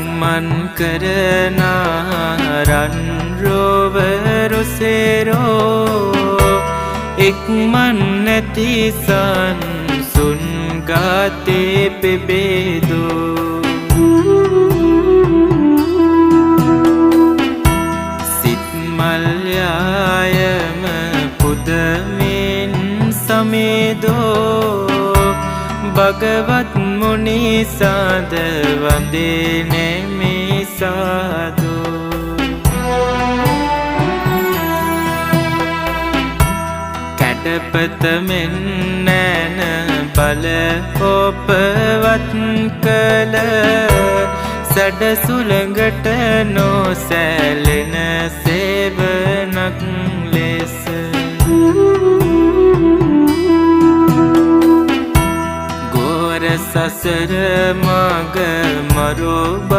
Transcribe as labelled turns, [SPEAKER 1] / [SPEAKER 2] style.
[SPEAKER 1] සක්මන් කරනා රන් රෝවරු සේරෝ ඉක්මන් නැති සංසුන් ගාතේ පෙබේදෝ සිත් මල්යායම පුදමින් සමේදෝ භගවත් මුනි සාද වන්දේ නෙමි සාදු කැඩපත මෙන් නැන බල ඔපවත් කළ සඩ සුළඟට නොසැලෙන සේවනක් ලෙස ගෝර සසර මග මරෝ